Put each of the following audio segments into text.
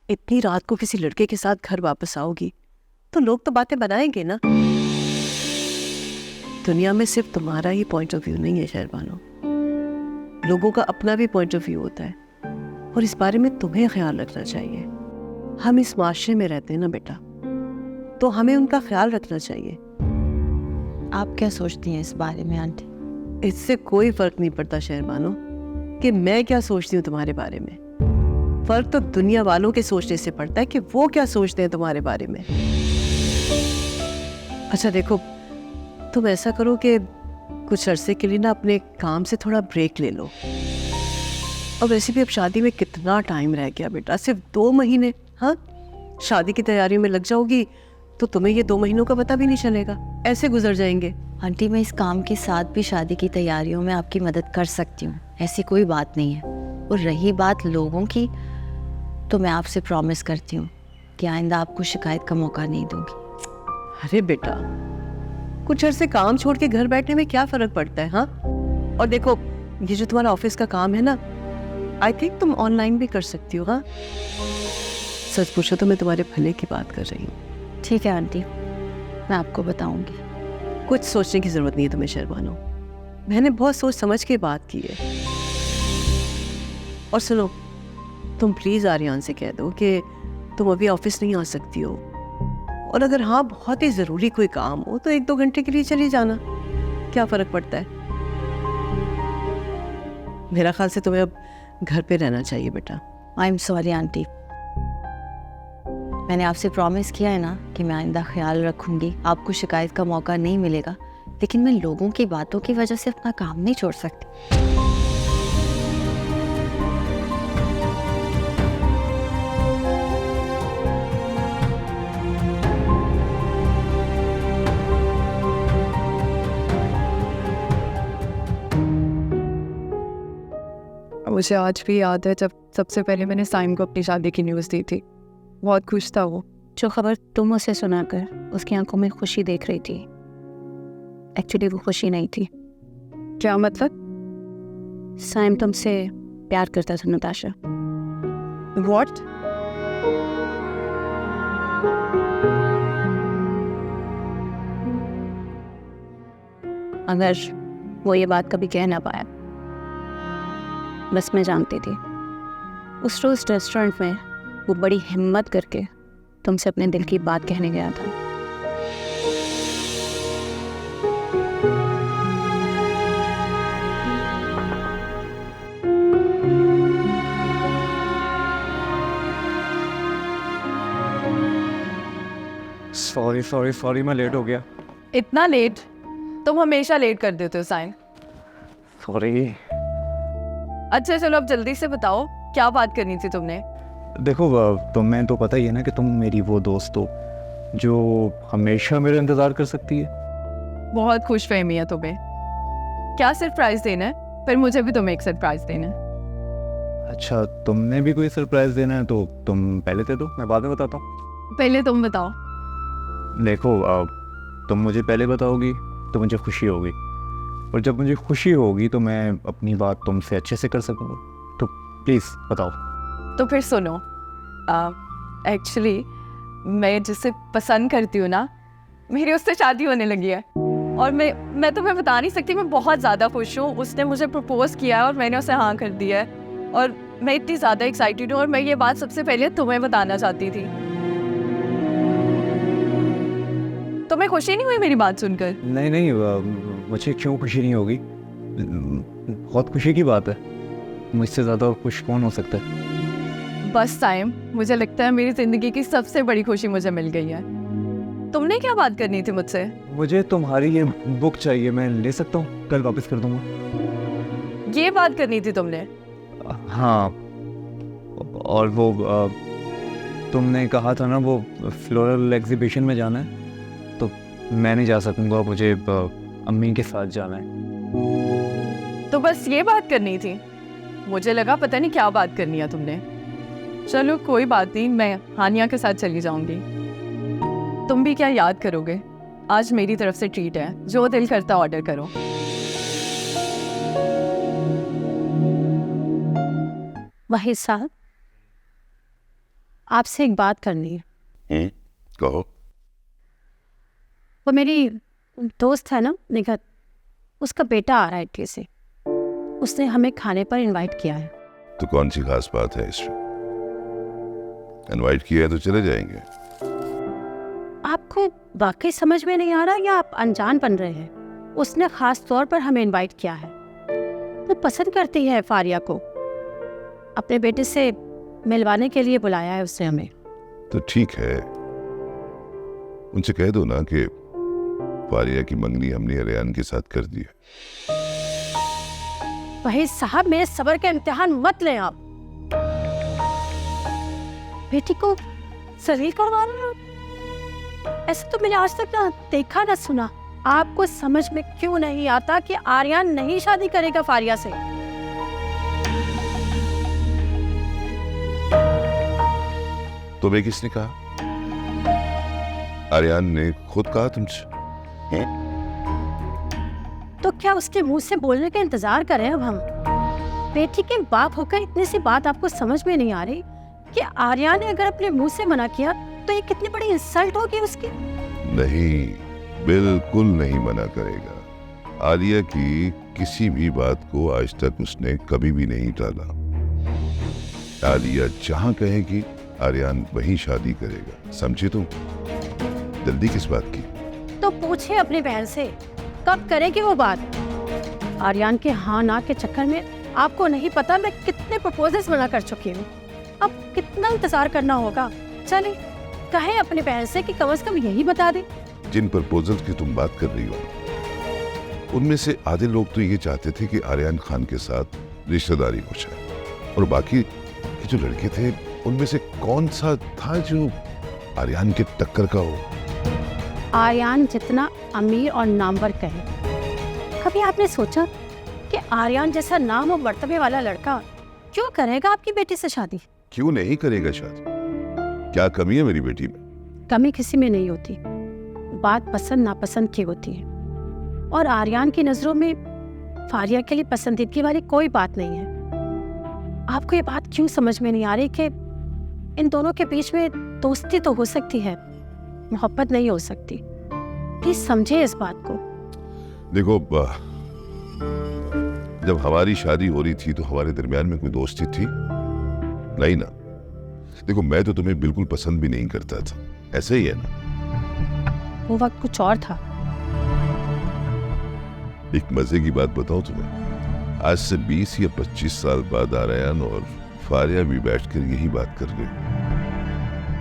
इतनी रात को किसी लड़के के साथ घर वापस आओगी तो लोग तो बातें बनाएंगे ना। दुनिया में सिर्फ तुम्हारा ही पॉइंट ऑफ व्यू नहीं है शहरबानो, लोगों का अपना भी पॉइंट ऑफ व्यू होता है और इस बारे में तुम्हें ख्याल रखना चाहिए। हम इस माशरे में रहते हैं ना बेटा, तो हमें उनका ख्याल रखना चाहिए। आप क्या सोचती हैं इस बारे में आंटी? इससे कोई फर्क नहीं पड़ता शहरबानो कि मैं क्या सोचती हूँ तुम्हारे बारे में। फर्क तो दुनिया वालों के सोचने से पड़ता है कि वो क्या सोचते हैं तुम्हारे बारे में। अच्छा देखो, तुम ऐसा करो कि कुछ अरसे के लिए ना अपने काम से थोड़ा ब्रेक ले लो। और वैसे भी अब शादी में कितना टाइम रह गया बेटा, सिर्फ 2 महीने। हाँ, शादी की तैयारियों में लग जाओगी तो तुम्हें ये 2 महीनों का पता भी नहीं चलेगा, ऐसे गुजर जाएंगे। आंटी मैं इस काम के साथ भी शादी की तैयारियों में आपकी मदद कर सकती हूँ, ऐसी कोई बात नहीं है। और रही बात लोगों की, तो मैं आपसे प्रॉमिस करती हूँ कि आइंदा आपको शिकायत का मौका नहीं दूंगी। अरे बेटा, कुछ अरसे काम छोड़ के घर बैठने में क्या फर्क पड़ता है। हाँ, और देखो ये जो तुम्हारा ऑफिस का काम है ना, आई थिंक तुम ऑनलाइन भी कर सकती हो। हाँ, सच पूछो तो मैं तुम्हारे भले की बात कर रही हूँ। ठीक है आंटी, मैं आपको बताऊंगी। कुछ सोचने की जरूरत नहीं है तुम्हें शहरबानो, मैंने बहुत सोच समझ के बात की है। और सुनो, तुम प्लीज आर्यन से कह दो कि तुम अभी ऑफिस नहीं आ सकती हो, और अगर हाँ बहुत ही जरूरी कोई काम हो तो 1-2 घंटे के लिए चली जाना, क्या फर्क पड़ता है। मेरा ख्याल से तुम्हें अब घर पे रहना चाहिए बेटा। आई एम सॉरी आंटी, मैंने आपसे प्रॉमिस किया है ना कि मैं आइंदा ख्याल रखूंगी, आपको शिकायत का मौका नहीं मिलेगा। लेकिन मैं लोगों की बातों की वजह से अपना काम नहीं छोड़ सकती। मुझे आज भी याद है जब सबसे पहले मैंने साइम को अपनी शादी की न्यूज़ दी थी। बहुत खुश था वो। जो खबर तुम उसे सुनाकर उसकी आंखों में खुशी देख रही थी, एक्चुअली वो खुशी नहीं थी। क्या मतलब? साइम तुमसे प्यार करता था नताशा। What? अगर वो ये बात कभी कह ना पाया, बस मैं जानती थी। उस रोज रेस्टोरेंट में वो बड़ी हिम्मत करके तुमसे अपने दिल की बात कहने गया था। सॉरी मैं लेट हो गया। इतना लेट? तुम हमेशा लेट कर देते हो साइन। सॉरी। अच्छा चलो अब जल्दी से बताओ, क्या बात करनी थी तुमने? देखो तुम्हें तो पता ही है ना कि तुम मेरी वो दोस्त हो जो हमेशा मेरा इंतज़ार कर सकती है। बहुत खुश फहमी है तुम्हें। क्या सरप्राइज देना है? फिर मुझे भी तुम्हें एक सरप्राइज देना है। अच्छा, तुमने भी कोई सरप्राइज देना है तो तुम पहले दे दो, मैं बाद में बताता हूँ। पहले तुम बताओ। देखो तुम मुझे पहले बताओगी तो मुझे खुशी होगी, और जब मुझे खुशी होगी तो मैं अपनी बात तुमसे अच्छे से कर सकूँगा। तो प्लीज़ बताओ। तो फिर सुनो, एक्चुअली मैं जिसे पसंद करती हूँ ना, मेरी उससे शादी होने लगी है। और मैं तुम्हें बता नहीं सकती, मैं बहुत ज़्यादा खुश हूँ। उसने मुझे प्रपोज किया है और मैंने उसे हाँ कर दिया है, और मैं इतनी ज़्यादा एक्साइटेड हूँ। और मैं ये बात सबसे पहले तुम्हें बताना चाहती थी। तुम्हें खुशी नहीं हुई मेरी बात सुनकर? नहीं, मुझे क्यों खुशी नहीं होगी, बहुत खुशी की बात है। मुझसे ज़्यादा खुश कौन हो सकता है। बस टाइम, मुझे लगता है मेरी ज़िंदगी की सबसे बड़ी खुशी मुझे मिल गई है। तुमने क्या बात करनी थी मुझसे? मुझे तुम्हारी ये बुक चाहिए, मैं ले सकता हूँ? कल वापस कर दूँगा। ये बात करनी थी तुमने? हाँ, और वो तुमने कहा था ना वो फ्लोरल एग्जीबिशन में जाना है, तो मैं नहीं जा सकूँगा, मुझे अम्मी के साथ जाना है। तो बस ये बात करनी थी? मुझे लगा पता नहीं क्या बात करनी है तुमने। चलो कोई बात नहीं, मैं हानिया के साथ चली जाऊंगी। तुम भी क्या याद करोगे? आज मेरी तरफ से ट्रीट है, जो दिल करता ऑर्डर करो। वाहिद साहब, आपसे एक बात करनी है। कहो। वो मेरी दोस्त है ना निगत, उसका बेटा आ रहा है इटली से। उसने हमें खाने पर इनवाइट किया है। तो कौन सी खास बात है इसमें? इनवाइट किया है तो चले जाएंगे। आपको वाकई समझ में नहीं आ रहा या आप अनजान बन रहे हैं? उसने खास तौर पर हमें इनवाइट किया है। वो पसंद करती है फारिया को, अपने बेटे से मिलवाने के लिए बुलाया है उसने हमें। तो ठीक है, उनसे कह दो ना कि फारिया की मंगनी हमने आर्यन के साथ कर दी है। वही साहब, मेरे सब्र का इम्तिहान मत लें आप। बेटी को जलील करवा रहे हो? ऐसा तो मैंने आज तक ना देखा ना सुना। आपको समझ में क्यों नहीं आता कि आर्यन नहीं शादी करेगा फारिया से? तुम्हें किसने कहा? आर्यन ने खुद कहा तुमसे? तो क्या उसके मुंह से बोलने का इंतजार करें अब हम? बेटी के बाप होकर इतनी सी बात आपको समझ में नहीं आ रही कि आर्यन ने अगर अपने मुंह से मना किया तो ये कितनी बड़ी इंसल्ट होगी उसकी? नहीं, बिल्कुल नहीं मना करेगा। आलिया की किसी भी बात को आज तक उसने कभी भी नहीं टाला। आलिया जहां कहेगी आर्यन वहीं शादी करेगा, समझे तुम? जल्दी किस बात की? तो पूछे अपनी बहन से कब करेगी वो बात। आर्यन के हाँ ना के चक्कर में आपको नहीं पता मैं कितने प्रपोजल्स मना कर चुकी हूँ। अब कितना इंतजार करना होगा? चले कहे अपनी बहन से कि कम से कम यही बता दे। जिन प्रपोजल्स की तुम बात कर रही हो उनमें से आधे लोग तो ये चाहते थे कि आर्यन खान के साथ रिश्तेदारी हो जाए, और बाकी के जो लड़के थे उनमें से कौन सा था जो आर्यन के टक्कर का हो? आर्यन जितना अमीर और नामवर कहे, कभी आपने सोचा कि आर्यन जैसा नाम और मर्तबे वाला लड़का क्यों करेगा आपकी बेटी से शादी? क्यों नहीं करेगा शादी? क्या कमी है मेरी बेटी में? कमी किसी में नहीं होती, बात पसंद नापसंद की होती है। और आर्यन की नजरों में फारिया के लिए पसंदीदगी वाली कोई बात नहीं है। आपको ये बात क्यों समझ में नहीं आ रही कि इन दोनों के बीच में दोस्ती तो हो सकती है, मोहब्बत नहीं हो सकती? प्लीज समझे इस बात को। देखो, जब हमारी शादी हो रही थी तो हमारे दरमियान में कोई दोस्ती थी नहीं ना। देखो, मैं तो तुम्हें बिल्कुल पसंद भी नहीं करता था, ऐसा ही है ना? वो वक्त कुछ और था। एक मजे की बात बताऊं तुम्हें, आज से 20 या 25 साल बाद आर्यन और फारिया भी बैठकर यही बात कर रहे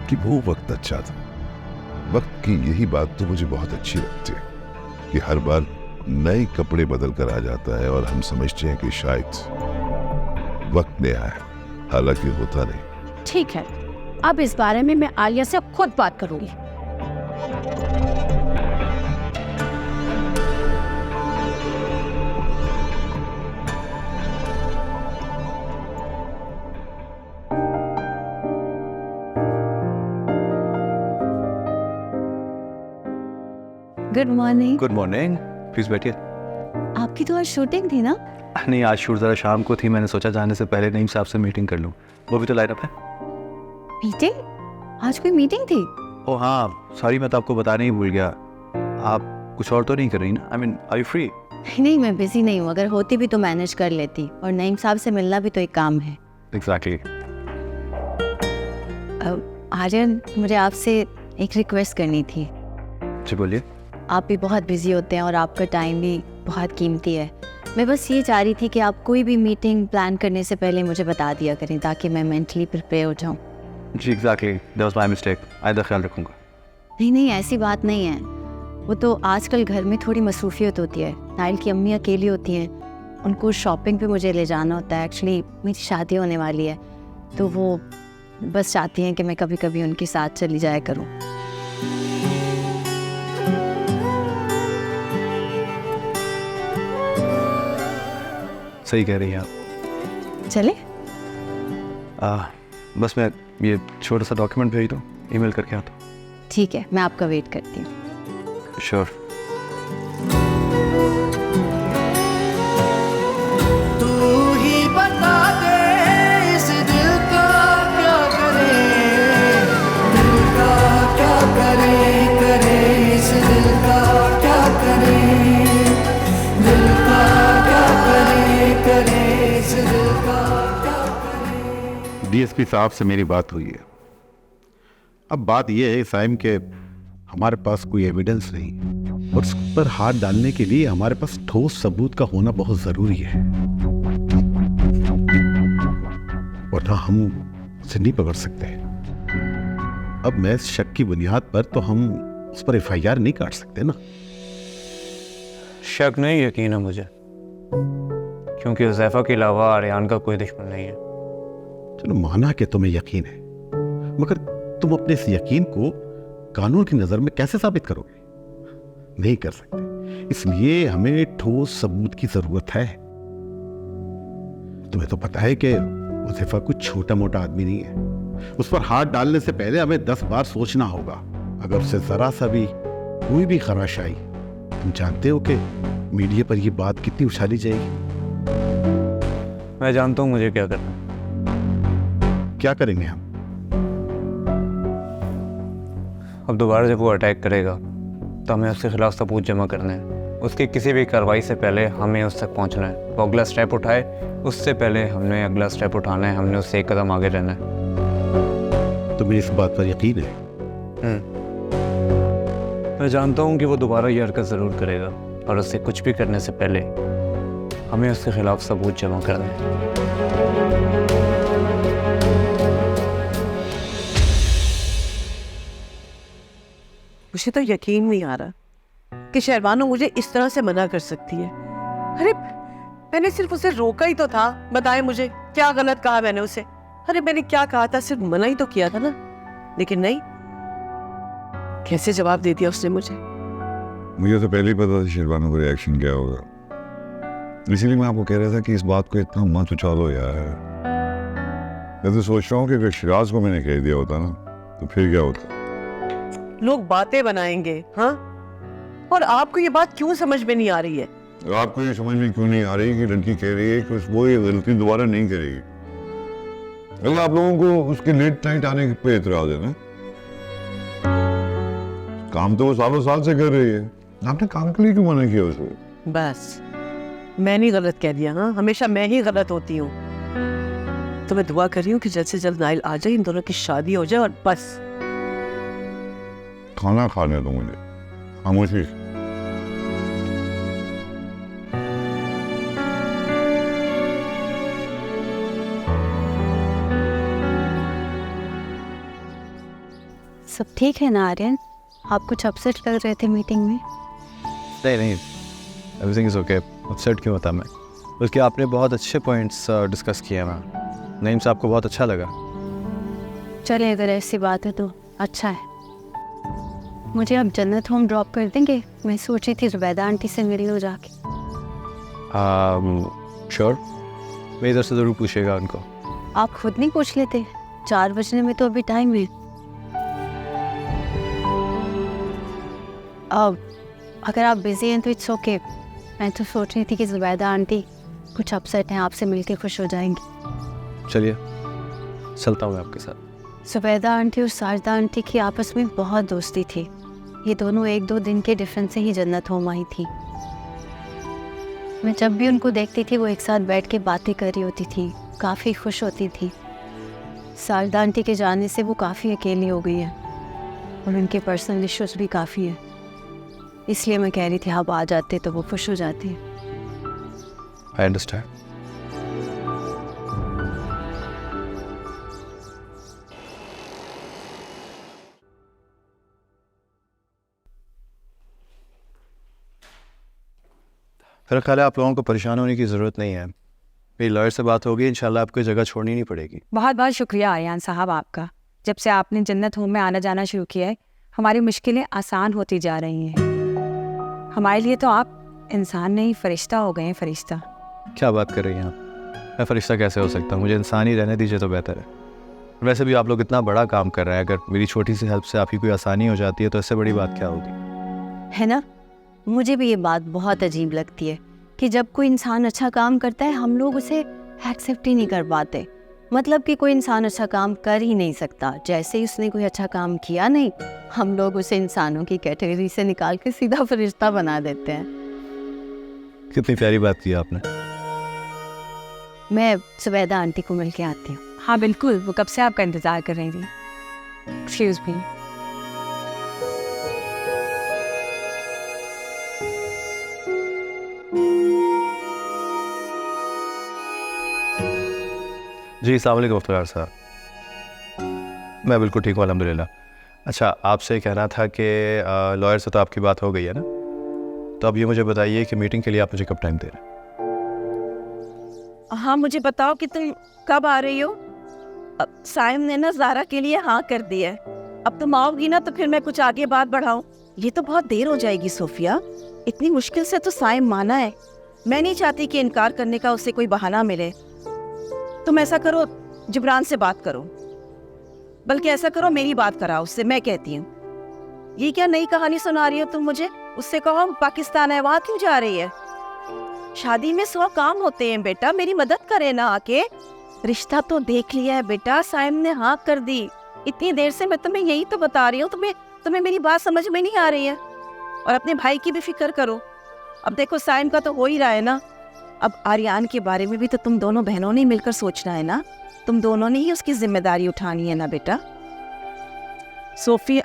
कि वो वक्त अच्छा था। वक्त की यही बात तो मुझे बहुत अच्छी लगती है कि हर बार नए कपड़े बदल कर आ जाता है और हम समझते हैं कि शायद वक्त ने आया, हालांकि होता नहीं। ठीक है, अब इस बारे में मैं आलिया से खुद बात करूंगी। Good morning. Good morning, please बैठिए। आपकी तो आज शूटिंग थी ना? नहीं, आज शूट ज़रा शाम को थी, मैंने सोचा जाने से पहले नईम साहब से मीटिंग कर लूँ। वो भी तो लाइनअप है। मीटिंग? आज कोई मीटिंग थी? ओह हाँ, सॉरी, मैं तो आपको बताने ही भूल गया। आप कुछ और तो नहीं कर रही ना? I mean, are you free? नहीं, मैं बिजी नहीं हूँ। अगर होती भी तो मैनेज कर लेती, और नईम साहब से मिलना भी तो एक काम है। एग्जैक्टली। आर्यन, मुझे आपसे एक रिक्वेस्ट करनी थी। जी बोलिए। आप भी बहुत बिजी होते हैं और आपका टाइम भी बहुत कीमती है। मैं बस ये चाह रही थी कि आप कोई भी मीटिंग प्लान करने से पहले मुझे बता दिया करें, ताकि मैं मेंटली प्रिपेयर हो जाऊँ। जी exactly, that was my mistake. आइंदा ख्याल रखूँगा। नहीं, ऐसी बात नहीं है। वो तो आजकल घर में थोड़ी मसरूफियत होती है। नाइल की अम्मी अकेली होती हैं, उनको शॉपिंग पे मुझे ले जाना होता है। एक्चुअली मेरी शादी होने वाली है, तो वो बस चाहती हैं कि मैं कभी कभी उनके साथ चली जाया करूँ। सही कह रही हैं आप। चले? बस मैं ये छोटा सा डॉक्यूमेंट भेज दूँ, ईमेल करके आता हूँ। ठीक है, मैं आपका वेट करती हूँ। श्योर। तू ही बता दे इस दिल का क्या करे। डीएसपी साहब से मेरी बात हुई है। अब बात यह है साइम के हमारे पास कोई एविडेंस नहीं और उस पर हाथ डालने के लिए हमारे पास ठोस सबूत का होना बहुत जरूरी है, वरना हम उसे नहीं पकड़ सकते। अब मैं शक की बुनियाद पर तो हम उस पर एफआईआर नहीं काट सकते ना। शक नहीं, यकीन है मुझे, क्योंकि हुज़ैफा के अलावा आर्यान का कोई दुश्मन नहीं है। चलो माना कि तुम्हें यकीन है, मगर तुम अपने इस यकीन को कानून की नजर में कैसे साबित करोगे? नहीं कर सकते। इसलिए हमें ठोस सबूत की जरूरत है। तुम्हें तो पता है कि हुज़ैफा कुछ छोटा मोटा आदमी नहीं है। उस पर हाथ डालने से पहले हमें 10 बार सोचना होगा। अगर उसे जरा सा भी कोई भी खराश आई, तुम जानते हो कि मीडिया पर यह बात कितनी उछाली जाएगी। मैं जानता हूँ मुझे क्या करना है। क्या करेंगे हम? अब दोबारा जब वो अटैक करेगा तो हमें उसके खिलाफ सबूत जमा करने हैं। उसकी किसी भी कार्रवाई से पहले हमें उस तक पहुंचना है। वो अगला स्टेप उठाए उससे पहले हमने अगला स्टेप उठाना है। हमने उससे एक कदम आगे रहना है। तुम्हें इस बात पर यकीन है? मैं जानता हूँ कि वो दोबारा ये हरकत ज़रूर करेगा और उससे कुछ भी करने से पहले हमें उसके खिलाफ सबूत जमा करने हैं। मुझे तो यकीन नहीं आ रहा कि शहरबानो मुझे इस तरह से मना कर सकती है। अरे मैंने सिर्फ उसे रोका ही तो था। बताए मुझे क्या गलत कहा मैंने उसे? अरे मैंने क्या कहा था? सिर्फ मना ही तो किया था ना। लेकिन नहीं, कैसे जवाब दे दिया उसने मुझे। मुझे तो पहले ही पता था शहरबानो का रिएक्शन क्या होगा, इसीलिए मैं आपको कह रहा था कि इस बात को इतना मत उछालो यार। मैं तो सोच रहा हूँ कि अगर शिराज को मैंने कह दिया होता ना तो फिर क्या होता। लोग बातें बनाएंगे, हाँ? और आपको ये बात क्यों समझ में नहीं आ रही है? आपको ये समझ में क्यों नहीं आ रही कि लड़की कह रही है कि वो ये गलती दोबारा नहीं करेगी? अगर आप लोगों को उसके लेट नाइट आने पे एतराज है ना, काम तो वो सालों साल से कर रही है, आपने काम के लिए क्यों मना किया उसे? बस मैंने ही गलत कह दिया। हाँ, हमेशा मैं ही गलत होती हूँ। तो मैं दुआ कर रही हूँ कि जल्द से जल्द नाइल आ जाए, इन दोनों की शादी हो जाए और बस। खाना खाने दो मुझे, खामोशी। सब ठीक है ना आर्यन? आप कुछ अपसेट लग रहे थे मीटिंग में। नहीं, एवरीथिंग इज़ ओके। अपसेट क्यों होता मैं? बल्कि आपने बहुत अच्छे पॉइंट्स डिस्कस किए मैम। नईम साहब को बहुत अच्छा लगा। चले अगर ऐसी बात है तो अच्छा है। मुझे अब जन्नत होम ड्रॉप कर देंगे? मैं सोच रही थी जुबैदा आंटी से मिल लो जाके। श्योर, मैं इधर से ज़रूर पूछेगा उनको। आप खुद नहीं पूछ लेते? 4 बजने में तो अभी टाइम है। अब अगर आप बिजी हैं तो इट्स ओके। मैं तो सोच रही थी कि जुबैदा आंटी कुछ अपसेट हैं, आपसे मिलके खुश हो जाएंगी। चलिए चलता हूँ मैं आपके साथ। जुबैदा आंटी और साजदा आंटी की आपस में बहुत दोस्ती थी। ये दोनों 1-2 दिन के डिफरेंस से ही जन्नत होम आई थी। मैं जब भी उनको देखती थी वो एक साथ बैठ के बातें कर रही होती थी, काफ़ी खुश होती थी। साजदा आंटी के जाने से वो काफ़ी अकेली हो गई है और उनके पर्सनल इश्यूज भी काफ़ी हैं। इसलिए मैं कह रही थी आप आ जाते तो वो खुश हो जाती। I understand. मेरा ख्याल है आप लोगों को परेशान होने की ज़रूरत नहीं है। मेरी लॉयर से बात होगी, इंशाल्लाह आपको जगह छोड़नी नहीं पड़ेगी। बहुत बहुत शुक्रिया आर्यान साहब आपका। जब से आपने जन्नत होम में आना जाना शुरू किया है हमारी मुश्किलें आसान होती जा रही हैं। हमारे लिए तो आप इंसान नहीं फरिश्ता हो गए हैं। फरिश्ता? क्या बात कर रही हैं आप? मैं फरिश्ता कैसे हो सकता हूँ? मुझे इंसान ही रहने दीजिए तो बेहतर है। वैसे भी आप लोग इतना बड़ा काम कर रहे हैं, अगर मेरी छोटी सी हेल्प से आपकी कोई आसानी हो जाती है तो इससे बड़ी बात क्या होगी? है ना? मुझे भी ये बात बहुत अजीब लगती है कि जब कोई इंसान अच्छा काम करता है हम लोग उसे एक्सेप्ट ही नहीं कर पाते। मतलब कि कोई इंसान अच्छा काम कर ही नहीं सकता। जैसे ही उसने कोई अच्छा काम किया नहीं, हम लोग उसे इंसानों की कैटेगरी से निकाल के सीधा फरिश्ता बना देते हैं। कितनी प्यारी बात की आपने। मैं जुबैदा आंटी को मिल के आती हूँ। हाँ बिल्कुल, वो कब से आपका इंतज़ार कर रही थी। Excuse me. जी अस्सलाम वालेकुम मुख्तार साहब। मैं बिल्कुल ठीक हूँ अल्हम्दुलिल्लाह। अच्छा, आपसे कहना था कि लॉयर से तो आपकी बात हो गई है ना, तो अब ये मुझे बताइए कि मीटिंग के लिए आप मुझे कब टाइम दे रहे हैं? हाँ, मुझे बताओ कि तुम कब आ रही हो। अब साइम ने ना ज़ारा के लिए हाँ कर दी है। अब तुम आओगी ना तो फिर मैं कुछ आगे बात बढ़ाऊं। ये तो बहुत देर हो जाएगी सोफिया, इतनी मुश्किल से तो साइम माना है। मैं नहीं चाहती कि इनकार करने का उसे कोई बहाना मिले। तुम ऐसा करो, जिब्रान से बात करो, बल्कि ऐसा करो मेरी बात कराओ उससे। मैं कहती हूँ, ये क्या नई कहानी सुना रही हो तुम मुझे। उससे कहो पाकिस्तान है, वहाँ क्यों जा रही है। शादी में 100 काम होते हैं बेटा, मेरी मदद करे ना आके। रिश्ता तो देख लिया है बेटा, साइम ने हाँ कर दी। इतनी देर से मैं तुम्हें यही तो बता रही हूँ, तुम्हें मेरी बात समझ में नहीं आ रही है। और अपने भाई की भी फिक्र करो। अब देखो साइम का तो हो ही रहा है ना, अब आर्यान के बारे में भी तो तुम दोनों बहनों ने मिलकर सोचना है ना। तुम दोनों ने ही उसकी जिम्मेदारी उठानी है ना बेटा। सोफिया,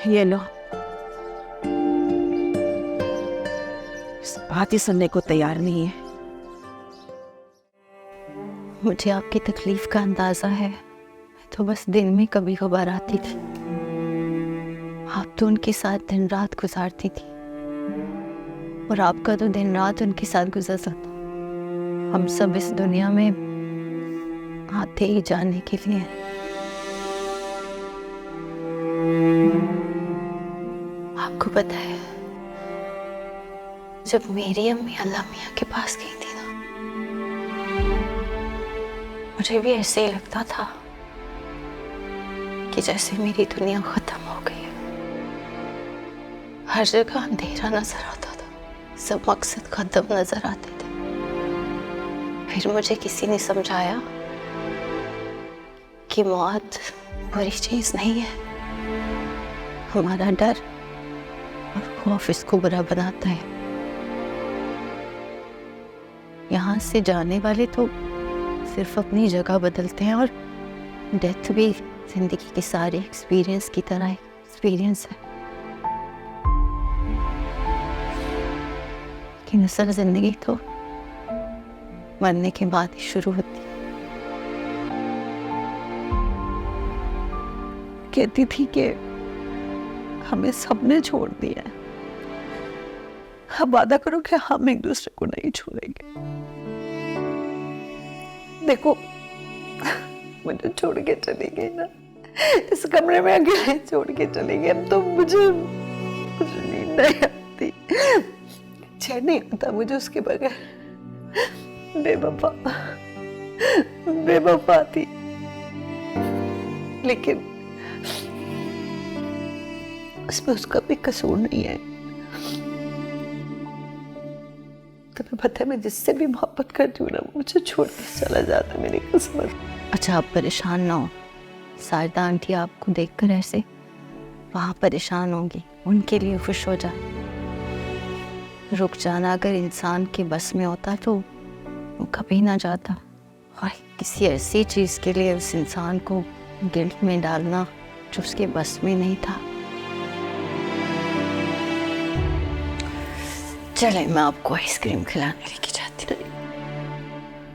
ये लो। बात ही सुनने को तैयार नहीं है। मुझे आपकी तकलीफ का अंदाज़ा है। मैं तो बस दिन में कभी कभार आती थी, आप तो उनके साथ दिन रात गुजारती थी, और आपका तो दिन रात उनके साथ गुजर सकता। हम सब इस दुनिया में आते ही जाने के लिए हैं। आपको पता है, जब मेरी अम्मी अल्लाह मियाँ के पास गई थी ना, मुझे भी ऐसे ही लगता था कि जैसे मेरी दुनिया खत्म हो गई है। हर जगह अंधेरा नजर आता था, सब मकसद खत्म नजर आते थे। फिर मुझे किसी ने समझाया कि मौत बुरी चीज नहीं है, हमारा डर और खौफ इसको बुरा बनाता है। यहाँ से जाने वाले तो सिर्फ अपनी जगह बदलते हैं, और डेथ भी जिंदगी के सारे एक्सपीरियंस की तरह एक्सपीरियंस है। कि असल जिंदगी तो मरने के बाद ही शुरू होती है। कहती थी कि हमें सबने छोड़ दिया है, अब वादा करो कि हम एक दूसरे को नहीं छोड़ेंगे। देखो, मुझे छोड़ के चली गई ना, इस कमरे में अकेले छोड़ के चली गई। अब तो मुझे नींद नहीं आती, चैन नहीं आता मुझे उसके बगैर। बेवफा थी, लेकिन उसमें उसका भी कसूर नहीं है। तुम्हें पता है, मैं जिससे भी मोहब्बत करती हूँ ना, मुझे छोड़ के चला जाता है, मेरी किस्मत। अच्छा, आप परेशान ना हो। शारदा आंटी आपको देखकर ऐसे वहाँ परेशान होंगी, उनके लिए खुश हो जाए। रुक जाना अगर इंसान के बस में होता तो वो कभी ना जाता, और किसी ऐसी चीज़ के लिए उस इंसान को गिल्ट में डालना जो उसके बस में नहीं था। चले, मैं आपको आइसक्रीम खिलाने लेके जाती हूँ।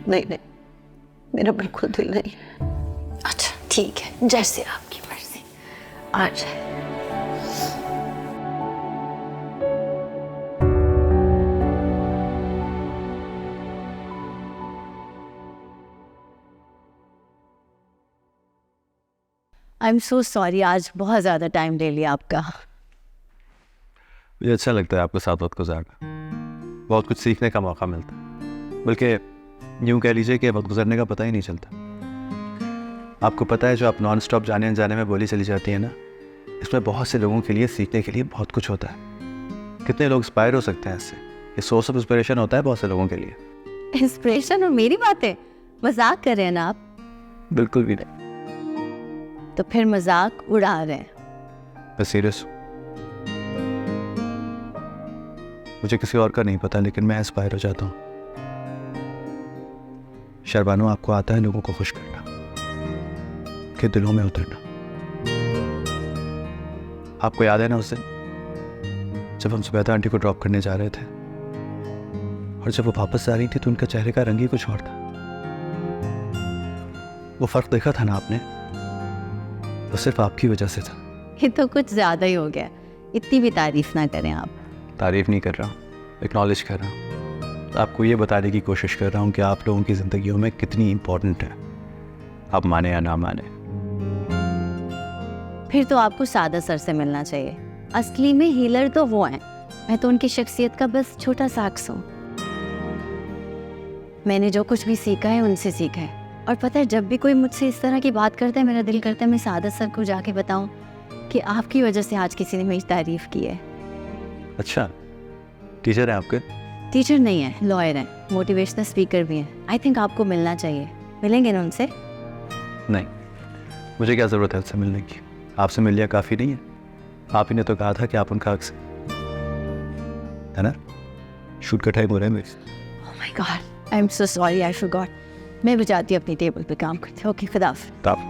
नहीं, मेरा बिल्कुल दिल नहीं। अच्छा ठीक है, जैसे आपकी मर्जी, आ जाए। आई एम सो सॉरी, आज बहुत ज़्यादा टाइम ले लिया आपका। मुझे अच्छा लगता है आपके साथ वक्त गुजारना, बहुत कुछ सीखने का मौका मिलता है। बल्कि यूँ कह लीजिए कि वक्त गुजरने का पता ही नहीं चलता। आपको पता है, जो आप नॉन स्टॉप जाने अनजाने में बोली चली जाती है ना, इसमें बहुत से लोगों के लिए सीखने के लिए बहुत कुछ होता है। कितने लोग इंस्पायर हो सकते हैं इससे। ये सोर्स ऑफ इंस्पिरेशन होता है बहुत से लोगों के लिए। इंस्पिरेशन और मेरी बातें, मजाक कर रहे हैं ना आप? बिल्कुल भी नहीं, तो फिर मजाक उड़ा रहे हैं। मैं सीरियस हूँ। मुझे किसी और का नहीं पता, लेकिन मैं इंस्पायर हो जाता हूँ। शहरबानो, आपको आता है लोगों को खुश करना, के दिलों में उतरना। आपको याद है ना उस दिन जब हम सुबैदा आंटी को ड्रॉप करने जा रहे थे और जब वो वापस आ रही थी तो उनका चेहरे का रंग ही कुछ और था। वो फर्क देखा था ना आपने? वो सिर्फ आपकी वजह से था। ये तो कुछ ज़्यादा ही हो गया, इतनी भी तारीफ ना करें आप। तारीफ नहीं कर रहा हूँ, एक्नॉलेज कर रहा हूँ। आपको ये बताने की कोशिश कर रहा हूँ कि आप लोगों की ज़िंदगियों में कितनी इम्पोर्टेंट है, आप माने या ना माने। फिर तो आपको सादा सर से मिलना चाहिए। असली में हीलर तो वो हैं, मैं तो उनकी शख्सियत का बस छोटा सा अक्स हूँ। मैंने जो कुछ भी सीखा है उनसे सीखा है। और पता है, जब भी कोई मुझसे इस तरह की बात करता है, मेरा दिल करता है मैं सादत सर को जाके बताऊं कि आपकी वजह से आज किसी ने मेरी तारीफ की है। अच्छा, टीचर है आपके? टीचर नहीं है, लॉयर है, मोटिवेशनल स्पीकर भी हैं। आई थिंक आपको मिलना चाहिए। मिलेंगे ना उनसे? नहीं, मुझे क्या ज़रूरत है उससे मिलने की? आपसे मिल लिया काफ़ी नहीं है? आप ही ने तो कहा था कि आप उनका अक्स है ना? शूट का टाइम हो रहा है मेरे। Oh my God, I am so sorry, I forgot. मैं भी जाती हूँ अपनी टेबल पे काम करते। ओके, खुदा हाफ़िज़। तब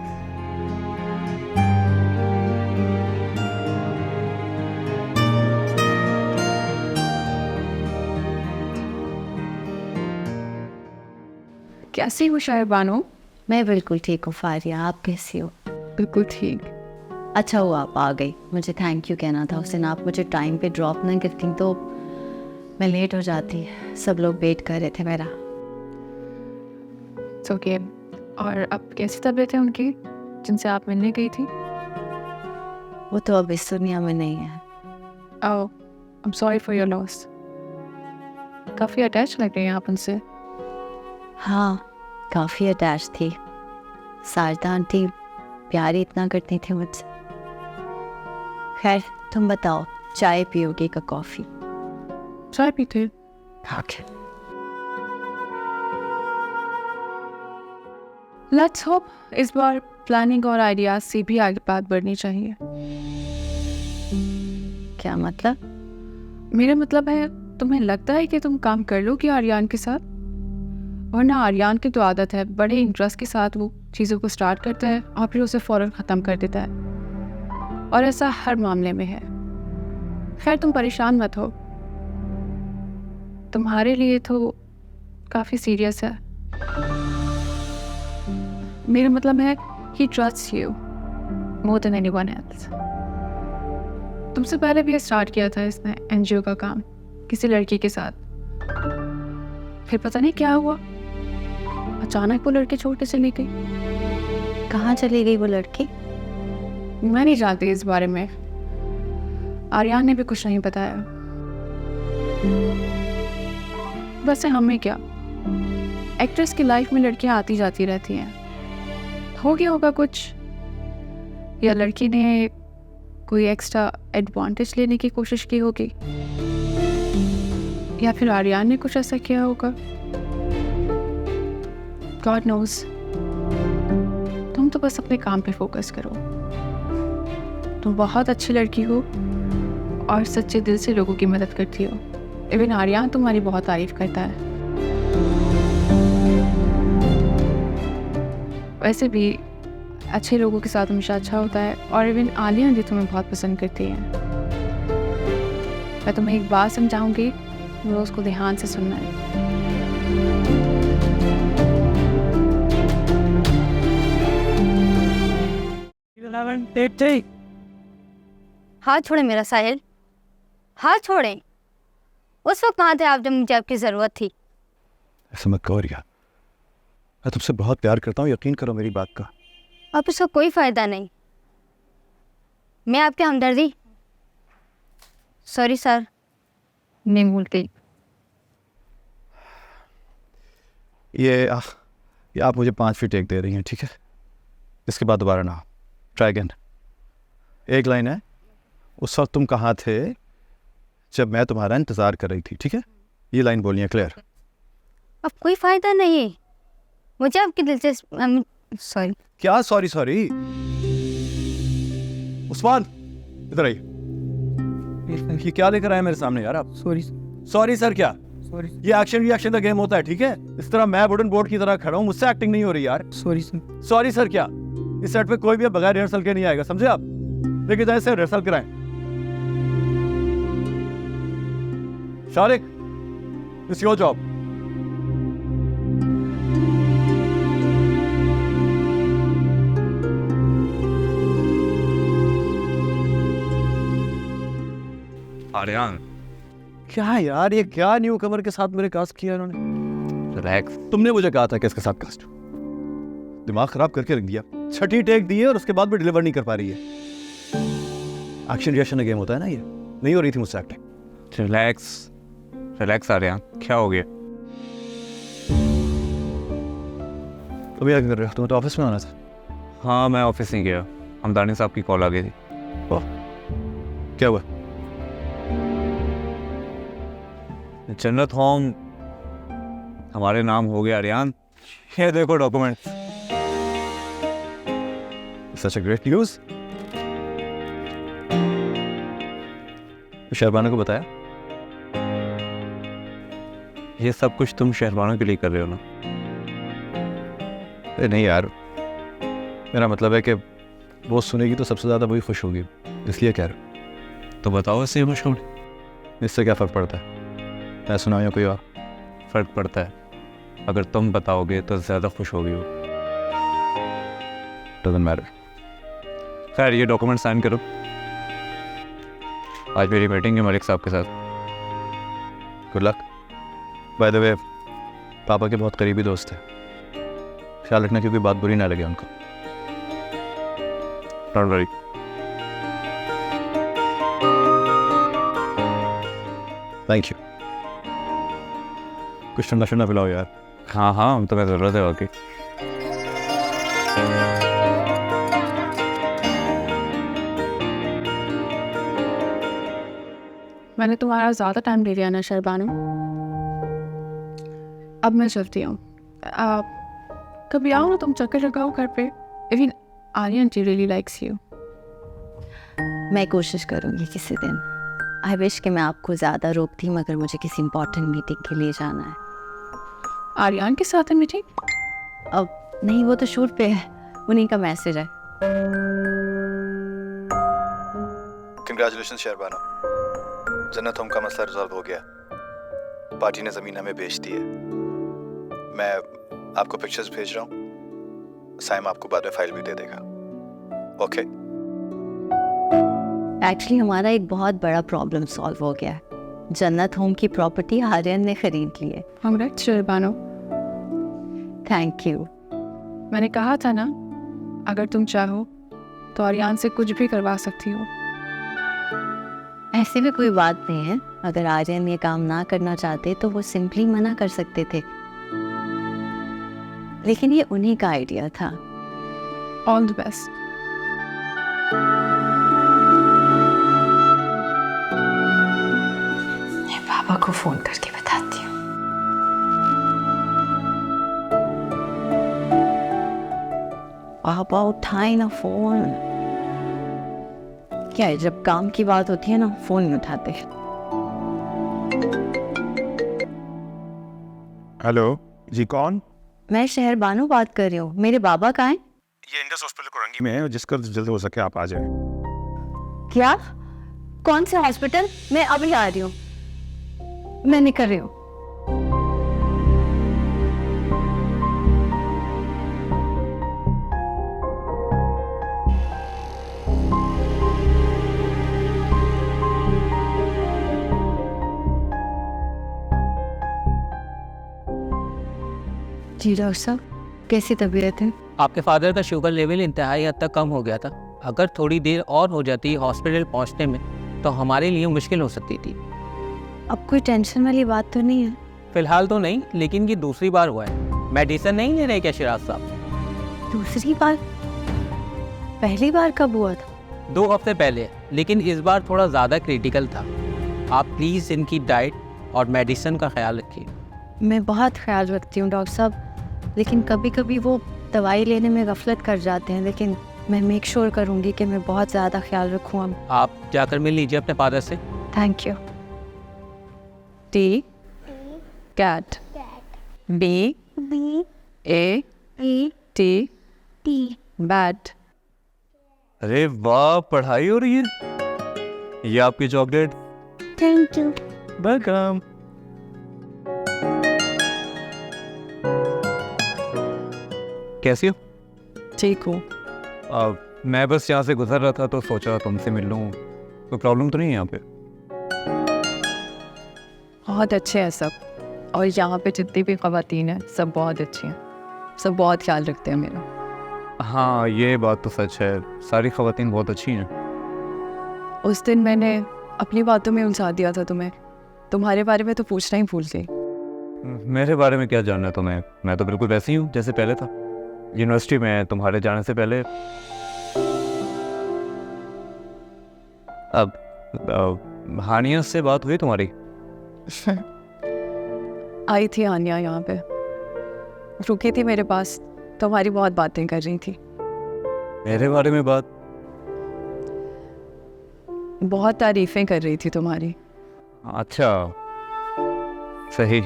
कैसी हो शहरबानो? मैं बिल्कुल ठीक हूँ फारिया, आप कैसी हो? बिल्कुल ठीक। अच्छा हुआ आप आ गई, मुझे थैंक यू कहना था। उस दिन आप मुझे टाइम पे ड्रॉप नहीं करती तो मैं लेट हो जाती। सब लोग वेट कर रहे थे मेरा। ओके, और अब कैसी तबीयत है उनकी जिनसे आप मिलने गई थी? वो तो अब इस दुनिया में नहीं है। Oh, I am sorry for your loss. काफ़ी अटैच लग रही हैं आप उनसे। हाँ, काफ़ी अटैच थी। सारदा आंटी प्यार ही इतना करती थी मुझसे। खैर, तुम बताओ, चाय पियोगे का कॉफ़ी? चाय पीते? ओके। लेट्स होप इस बार प्लानिंग और आइडियाज से भी आगे बात बढ़नी चाहिए। क्या मतलब? मेरा मतलब है, तुम्हें लगता है कि तुम काम कर लोगे आर्यान के साथ? वरना आर्यान की तो आदत है, बड़े इंटरेस्ट के साथ वो चीज़ों को स्टार्ट करता है और फिर उसे फ़ौरन ख़त्म कर देता है, और ऐसा हर मामले में है। खैर, तुम परेशान मत हो, तुम्हारे लिए तो काफ़ी सीरियस है। मेरा मतलब है, he trusts you more than anyone else। तुमसे पहले भी स्टार्ट किया था इसने एनजीओ का काम किसी लड़की के साथ, फिर पता नहीं क्या हुआ, अचानक वो लड़की छोड़ के चली गई। कहाँ चली गई वो लड़की? मैं नहीं जानती इस बारे में, आर्यान ने भी कुछ नहीं बताया। वैसे हमें क्या, एक्ट्रेस की लाइफ में लड़कियां आती जाती रहती हैं। हो गया होगा कुछ, या लड़की ने कोई एक्स्ट्रा एडवांटेज लेने की कोशिश की होगी, या फिर आर्यान ने कुछ ऐसा किया होगा। God knows. तुम तो बस अपने काम पे फोकस करो। तुम बहुत अच्छी लड़की हो और सच्चे दिल से लोगों की मदद करती हो। इवन आर्यान तुम्हारी बहुत तारीफ करता है। वैसे भी अच्छे लोगों के साथ हमेशा अच्छा होता है, और इवन आलिया भी तुम्हें बहुत पसंद करती हैं। मैं तुम्हें एक बात समझाऊंगी, वो उसको ध्यान से सुनना है। हाथ छोड़े मेरा साहिल, हाथ छोड़े। उस वक्त कहाँ थे आप जब मुझे आपकी ज़रूरत थी? ऐसा मत कहो रिया, मैं तुमसे बहुत प्यार करता हूँ, यकीन करो मेरी बात का। अब इसका कोई फ़ायदा नहीं। मैं आपके हमदर्दी, सॉरी सर, नहीं भूलती। ये आप मुझे 5 फीट टेक दे रही हैं, ठीक है? इसके बाद दोबारा ना, ट्राई अगेन। एक लाइन है, उस वक्त तुम कहाँ थे जब मैं तुम्हारा इंतज़ार कर रही थी, ठीक है? ये लाइन बोलनी है, क्लियर? अब कोई फ़ायदा नहीं, मुझे आपकी दिलचस्प, सॉरी। क्या सॉरी सॉरी? उस्मान, इधर आइए। ये क्या लेकर आए मेरे सामने यार आप? Sorry sir. क्या ये एक्शन रिएक्शन का गेम होता है, ठीक है? इस तरह मैं वुडन बोर्ड की तरह खड़ा हूँ, मुझसे एक्टिंग नहीं हो रही यार। Sorry sir. सॉरी सर क्या? इस सेट पे कोई भी बगैर रिहर्सल के नहीं आएगा, समझे आप? लेकिन जाए से रिहर्सल कराएं। Shariq, it's your job. Aryan क्या यार, ये क्या न्यू कमर के साथ मेरे कास्ट किया इन्होंने? रिलैक्स। तुमने मुझे कहा था कि इसके साथ कास्ट, दिमाग खराब करके रख दिया। छठी टेक दी है और उसके बाद भी डिलीवर नहीं कर पा रही है। एक्शन रिएक्शन का गेम होता है ना, ये नहीं हो रही थी मुझसे एक्टिंग। रिलैक्स रिलैक्स आर्यन, क्या हो गया? तुम क्या कर रहे हो? तुम्हें तो ऑफिस में आना था। हाँ मैं ऑफिस नहीं गया, हमदानी साहब की कॉल आ गई थी। क्या हुआ? जन्नत होम हमारे नाम हो गया आर्यन, ये देखो document. Such a great news. Shahrbano को बताया? ये सब कुछ तुम शहरबानों के लिए कर रहे हो ना? अरे नहीं यार, मेरा मतलब है कि वो सुनेगी तो सबसे ज़्यादा वही खुश होगी, इसलिए कह रहा हूँ। तो बताओ इससे मशहूर इससे क्या फ़र्क पड़ता है, मैं सुनाऊँ या कोई और? फर्क पड़ता है, अगर तुम बताओगे तो ज़्यादा खुश होगी वो। Doesn't matter. खैर ये डॉक्यूमेंट साइन करो, आज मेरी मीटिंग है मलिक साहब के साथ। Good luck. By the way, पापा के बहुत करीबी दोस्त है, ख्याल रखना कि कोई बात बुरी ना लगे उनको। Don't worry. Thank you. कुछ ठंडा ठंडा पिलाओ यार। हाँ हाँ, तुम्हें ज़रूरत है वाकई। मैंने तुम्हारा ज़्यादा टाइम ले लिया ना शहरबानो, अब मैं चलती हूँ। कभी आओ ना तुम, चक्कर लगाओ घर पे। Even Aryan she really likes you. मैं कोशिश करूँगी किसी दिन। आई विश कि मैं आपको ज़्यादा रोकती, मगर मुझे किसी इंपॉर्टेंट मीटिंग के लिए जाना है। आर्यन के साथ है मीटिंग? अब नहीं, वो तो शूट पे है, उन्हीं का मैसेज है। कंग्रेचुलेशन शहरबानो, जन्नत होम का मसला रिजॉल्व हो गया। पार्टी ने ज़मीन हमें बेच दी है। मैं आपको पिक्चर्स भेज रहा हूँ, साइम आपको बाद में फाइल भी दे देगा। ओके? एक्चुअली हमारा एक बहुत बड़ा प्रॉब्लम सॉल्व हो गया है। जन्नत होम की प्रॉपर्टी आर्यन ने खरीद ली है। कांग्रेट्स शहरबानो। Thank you. मैंने कहा था ना, अगर तुम चाहो तो आर्यन से कुछ भी करवा सकती हो। ऐसी भी कोई बात नहीं है, अगर आर्यन ये काम ना करना चाहते तो वो सिंपली मना कर सकते थे, लेकिन ये उन्हीं का आइडिया था। All the best. पापा को फोन करके बताती हूँ। पापा उठाए ना फोन। क्या है, जब काम की बात होती है ना, फोन नहीं उठाते। हेलो जी, कौन? मैं शहरबानो बात कर रही हूँ। मेरे बाबा कहाँ हैं? ये इंडस हॉस्पिटल कोरंगी में है, जिसका जल्द हो सके आप आ जाए। क्या? कौन से हॉस्पिटल? मैं अभी आ रही हूँ, मैं निकल रही हूँ। जी डॉक्टर साहब, कैसी तबीयत है? आपके फादर का शुगर लेवल इंतहाई हद तक कम हो गया था। अगर थोड़ी देर और हो जाती हॉस्पिटल पहुंचने में तो हमारे लिए मुश्किल हो सकती थी। अब कोई टेंशन वाली बात तो नहीं है? फिलहाल तो नहीं, लेकिन ये दूसरी बार हुआ है। मेडिसिन नहीं ले रहे क्या शिराज साहब? दूसरी बार? पहली बार कब हुआ था? 2 हफ्ते पहले, लेकिन इस बार थोड़ा ज़्यादा क्रिटिकल था। आप प्लीज़ इनकी डाइट और मेडिसिन का ख्याल रखिए। मैं बहुत ख्याल रखती हूँ डॉक्टर साहब, लेकिन कभी कभी वो दवाई लेने में गफलत कर जाते हैं, लेकिन मैं मेक श्योर करूँगी कि मैं बहुत ज़्यादा ख्याल रखूँ। अब आप जाकर मिल लीजिए अपने फादर से। Thank you. T cat B A T bat. अरे वाह, पढ़ाई हो रही है। ये आपकी चॉकलेट। Thank you. वेलकम। कैसी हो? ठीक हूँ। मैं बस यहाँ से गुजर रहा था तो सोचा तुमसे मिल लूँ। कोई प्रॉब्लम तो नहीं है यहाँ पे? बहुत अच्छे हैं सब, और यहाँ पे जितनी भी ख़वातीन हैं सब बहुत अच्छी हैं, सब बहुत ख्याल रखते हैं मेरा। हाँ, ये बात तो सच है, सारी ख़वातीन बहुत अच्छी हैं। उस दिन मैंने अपनी बातों में उलझा दिया था तुम्हें, तुम्हारे बारे में तो पूछना ही भूल गई। मेरे बारे में क्या जानना है तुम्हें? मैं तो बिल्कुल वैसे ही हूँ जैसे पहले था, यूनिवर्सिटी में तुम्हारे जाने से पहले। अब हानिया से बात हुई तुम्हारी? आई थी हानिया यहाँ पे, रुकी थी मेरे पास, तुम्हारी बहुत बातें कर रही थी। मेरे बारे में बात? बहुत तारीफें कर रही थी तुम्हारी। अच्छा, सही।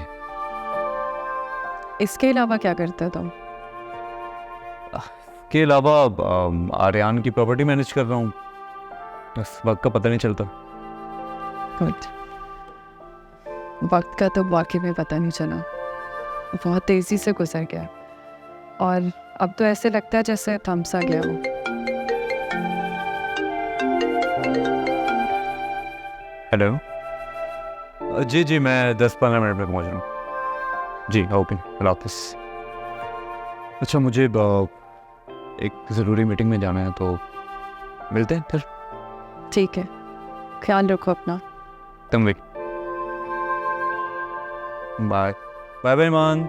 इसके अलावा क्या करते हो तुम? के अलावा आर्यान की प्रॉपर्टी मैनेज कर रहा हूँ, बस वक्त का पता नहीं चलता। गुड। वक्त का तो वाकई में पता नहीं चला, बहुत तेज़ी से गुजर गया, और अब तो ऐसे लगता है जैसे थम सा गया हो। हेलो। जी जी, मैं 10-15 मिनट में पहुँच रहा हूँ। जी ओके, अल्लाह हाफ़िज़। अच्छा, मुझे एक ज़रूरी मीटिंग में जाना है, तो मिलते हैं फिर। ठीक है, ख्याल रखो अपना। तुम भी। बाय बाय बाय मान।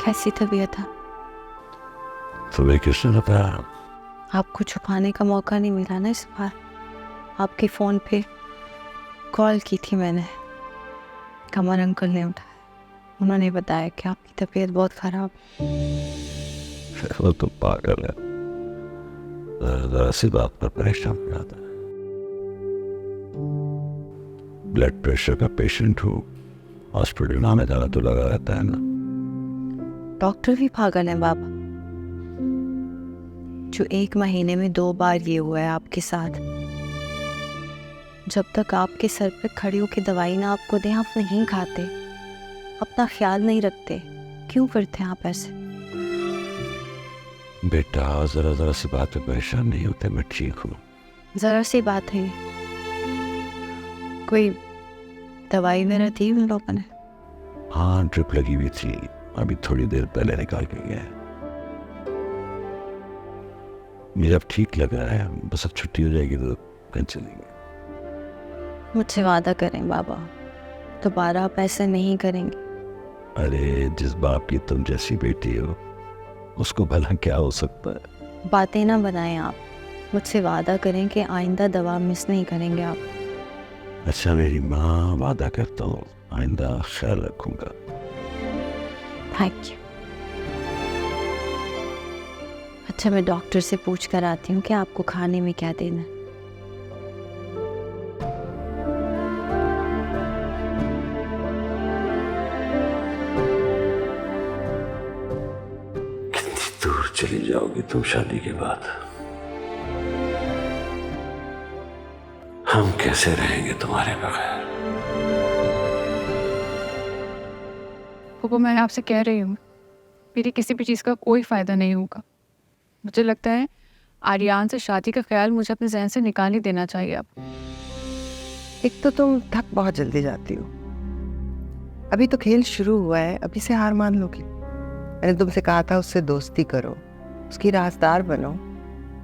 कैसी तबीयत है? तुम्हें किसने बताया? आपको छुपाने का मौका नहीं मिला ना इस बार। आपके फ़ोन पे कॉल की थी मैंने, कमर अंकल ने उठाया, उन्होंने बताया कि आपकी तबीयत बहुत ख़राब। वो तो पागल है, जरा सी बात पर परेशान हो जाता है। ब्लड प्रेशर का पेशेंट हूँ, हॉस्पिटल आने जाना तो लगा रहता है ना। डॉक्टर भी पागल हैं बाबा, जो 1 महीने में 2 बार ये हुआ है आपके साथ। जब तक आपके सर पे खड़ी होकर दवाई ना आपको दें, आप नहीं खाते, अपना ख्याल नहीं रखते। क्यों करते हैं आप ऐसे? बेटा, जरा सी बात पे परेशान नहीं होते, मैं ठीक हूँ। ज़रा सी बात है, कोई दवाई वगैरह थी उन लोगों ने? हाँ, ड्रिप लगी हुई थी, अभी थोड़ी देर पहले निकाल के गया है। मुझे अब ठीक लग रहा है, बस अब छुट्टी हो जाएगी तो कहीं चलेंगे। मुझसे वादा करें बाबा, दोबारा आप ऐसे नहीं करेंगे। अरे, जिस बाप की तुम जैसी बेटी हो, उसको भला क्या हो सकता है? बातें ना बनाएं आप, मुझसे वादा करें कि आइंदा दवा मिस नहीं करेंगे आप। अच्छा मेरी माँ, वादा करता हूँ आइंदा ख्याल रखूंगा। Thank you. अच्छा, मैं डॉक्टर से पूछ कर आती हूँ कि आपको खाने में क्या देना है। कितनी दूर चली जाओगी तुम शादी के बाद? हम कैसे रहेंगे तुम्हारे बगैर? वो मैं आपसे कह रही हूँ, मेरी किसी भी चीज़ का कोई फ़ायदा नहीं होगा। मुझे लगता है आर्यान से शादी का ख्याल मुझे अपने जहन से निकाल ही देना चाहिए अब। एक तो तुम थक बहुत जल्दी जाती हो, अभी तो खेल शुरू हुआ है, अभी से हार मान लोगी? मैंने तुमसे कहा था उससे दोस्ती करो, उसकी राजदार बनो,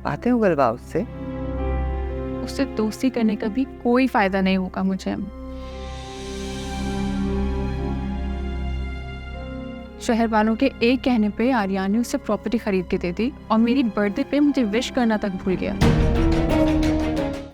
बातें उगलवाओ उससे। उससे दोस्ती करने का भी कोई फायदा नहीं होगा मुझे। शहर वालों के एक कहने पे आर्यान ने उससे प्रॉपर्टी खरीद के दे दी और मेरी बर्थडे पे मुझे विश करना तक भूल गया।